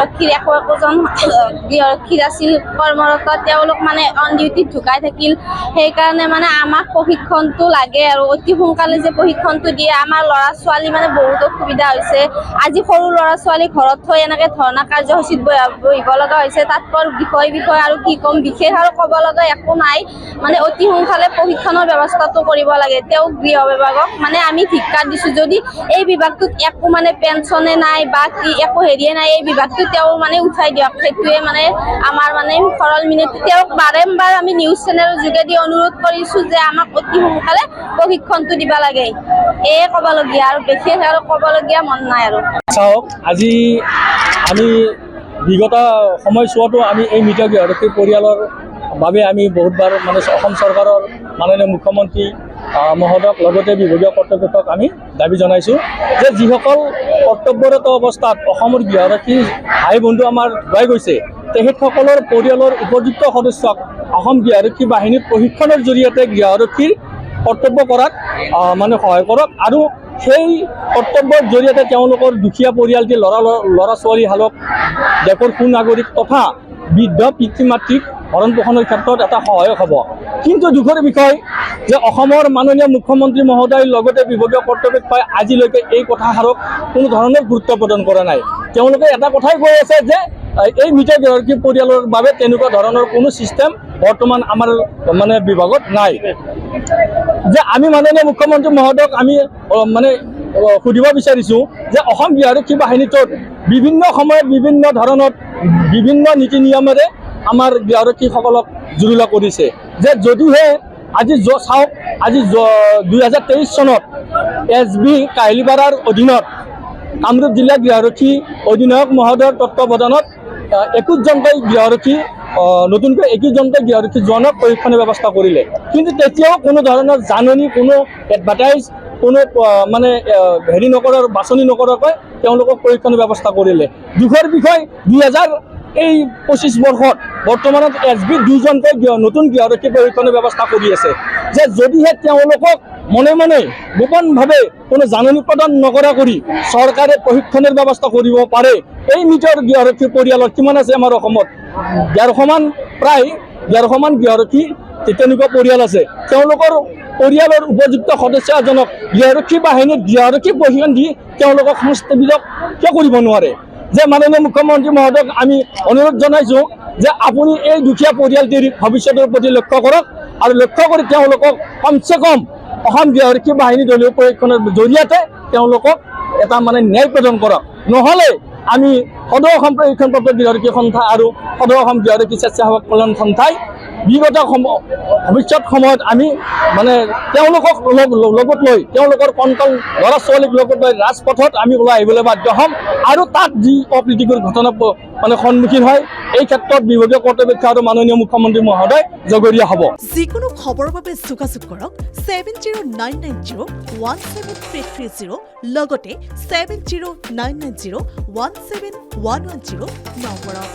আৰক্ষীৰ একোজন গৃহৰক্ষী আছিল কৰ্মৰত, তেওঁলোক মানে অন ডিউটিত ঢুকাই থাকিল। সেইকাৰণে মানে আমাক প্ৰশিক্ষণটো লাগে আৰু অতি সোনকালে যে প্ৰশিক্ষণটো দিয়ে, আমাৰ ল'ৰা ছোৱালী মানে বহুত অসুবিধা হৈছে। আজি সৰু ল'ৰা ছোৱালী ঘৰত থৈ এনেকৈ ধৰ্ণা কাৰ্যসূচীত বহিব লগা হৈছে। তাতকৈ বিষয় আৰু কি ক'ম, বিশেষ আৰু ক'ব লগা একো নাই। মানে অতি সোনকালে প্ৰশিক্ষণৰ ব্যৱস্থাটো কৰিব লাগে। তেওঁ গৃহ বিভাগক মানে আমি ধিক্কাৰ দিছোঁ। যদি এই বিভাগটোত একো মানে পেঞ্চনে নাই বা কি একো হেৰিয়ে নাই, এই বিভাগটো তেওঁ মানে উঠাই দিয়ক। সেইটোৱে মানে আমাৰ মানে সৰল মিনতি। তেওঁক বাৰম্বাৰ আমি নিউজ চেনেলৰ যোগেদি অনুৰোধ কৰিছোঁ যে আমাক অতি সোনকালে প্ৰশিক্ষণটো দিব লাগে। এয়ে ক'বলগীয়া, আৰু বিশেষ আৰু ক'বলগীয়া মন নাই আৰু। চাওক, আজি আমি বিগত সময়ছোৱাতো আমি এই মৃত গৃহৰক্ষী পৰিয়ালৰ বাবে আমি বহুতবাৰ মানে অসম চৰকাৰৰ মাননীয় মুখ্যমন্ত্ৰী মহোদয়ক লগতে বিভাগীয় কৰ্তৃপক্ষক আমি দাবী জনাইছোঁ যে যিসকল কৰ্তব্যৰত অৱস্থাত অসমৰ গৃহৰক্ষী ভাই বন্ধু আমাৰ ঢুকাই গৈছে, তেখেতসকলৰ পৰিয়ালৰ উপযুক্ত সদস্যক অসম গৃহৰক্ষী বাহিনীৰ প্ৰশিক্ষণৰ জৰিয়তে গৃহৰক্ষীৰ কৰ্তব্য কৰাত মানে সহায় কৰক, আৰু সেই কৰ্তব্যৰ জৰিয়তে তেওঁলোকৰ দুখীয়া পৰিয়ালটি ল'ৰা ছোৱালীহালক দেশৰ সুনাগৰিক তথা বৃদ্ধ পিতৃ মাতৃক ভৰণ পোষণৰ ক্ষেত্ৰত এটা সহায়ক হ'ব। কিন্তু দুখৰ বিষয় যে অসমৰ মাননীয় মুখ্যমন্ত্ৰী মহোদয়ৰ লগতে বিভাগীয় কৰ্তৃপক্ষই আজিলৈকে এই কথাষাৰক কোনো ধৰণৰ গুৰুত্ব প্ৰদান কৰা নাই। তেওঁলোকে এটা কথাই কৈ আছে যে এই মৃত গৃহৰক্ষী পৰিয়ালৰ বাবে তেনেকুৱা ধৰণৰ কোনো ছিষ্টেম বৰ্তমান আমাৰ মানে বিভাগত নাই। যে আমি মাননীয় মুখ্যমন্ত্ৰী মহোদয়ক আমি মানে সুধিব বিচাৰিছোঁ যে অসম গৃহৰক্ষী বাহিনীটোত বিভিন্ন সময়ত বিভিন্ন ধৰণৰ বিভিন্ন নীতি নিয়মেৰে আমাৰ গৃহৰক্ষীসকলক জুৰুলা কৰিছে। যে যদিহে আজি চাওক, আজি 2023 চনত SB কাহিলীপাৰাৰ অধীনত কামৰূপ জিলা গৃহৰক্ষী অধিনায়ক মহোদয়ৰ তত্বাৱধানত 21জনকৈ গৃহৰক্ষী নতুনকৈ 21জনকৈ গৃহৰক্ষী জোৱানক প্ৰশিক্ষণৰ ব্যৱস্থা কৰিলে। কিন্তু তেতিয়াও কোনো ধৰণৰ জাননী, কোনো এডভাৰটাইজ, কোনো মানে হেৰি নকৰাৰ বাছনি নকৰাকৈ তেওঁলোকক প্ৰশিক্ষণৰ ব্যৱস্থা কৰিলে। দুখৰ বিষয় 2025 বৰ্ষত বৰ্তমানত SB 2জনকৈ নতুন গৃহৰক্ষী প্ৰশিক্ষণৰ ব্যৱস্থা কৰি আছে। যে যদিহে তেওঁলোকক মনে মনে গোপনভাৱে কোনো জাননী প্ৰদান নকৰা কৰি চৰকাৰে প্ৰশিক্ষণৰ ব্যৱস্থা কৰিব পাৰে, এই মৃত গৃহৰক্ষী পৰিয়ালৰ কিমান আছে আমাৰ অসমত? 150মান, প্ৰায় 150মান গৃহৰক্ষী তেনেকুৱা পৰিয়াল আছে। তেওঁলোকৰ পৰিয়ালৰ উপযুক্ত সদস্য এজনক গৃহৰক্ষী বাহিনীত গৃহৰক্ষী প্ৰশিক্ষণ দি তেওঁলোকক সংস্থাপিত কিয় কৰিব নোৱাৰে? যে মাননীয় মুখ্যমন্ত্ৰী মহোদয়ক আমি অনুৰোধ জনাইছোঁ যে আপুনি এই দুখীয়া পৰিয়ালটিৰ ভৱিষ্যতৰ প্ৰতি লক্ষ্য কৰক, আৰু লক্ষ্য কৰি তেওঁলোকক কমচে কম অসম গৃহৰক্ষী বাহিনী দলীয় প্ৰশিক্ষণৰ জৰিয়তে তেওঁলোকক এটা মানে ন্যায় প্ৰদান কৰক। নহ'লে আমি সদৌ অসম প্ৰশিক্ষণপ্ৰাপ্ত গৃহৰক্ষী সন্থা আৰু সদৌ অসম গৃহৰক্ষী স্বেচ্ছাসেৱক কল্যাণ সন্থাই বিগত ভৱিষ্যত সময়ত আমি মানে তেওঁলোকক লগত লৈ, তেওঁলোকৰ কণ্টল ল'ৰা ছোৱালীক লগত লৈ ৰাজপথত আমি ওলাই আহিবলৈ বাধ্য হ'ম। আৰু তাত যি অপ্ৰীতিকৰ ঘটনা মানে সন্মুখীন হয়, এই ক্ষেত্ৰত বিভাগীয় কৰ্তৃপক্ষ আৰু মাননীয় মুখ্যমন্ত্ৰী মহোদয় জগৰীয়া হ'ব। যিকোনো খবৰৰ বাবে যোগাযোগ কৰক 7099017330 লগতে 7099017110 নম্বৰত।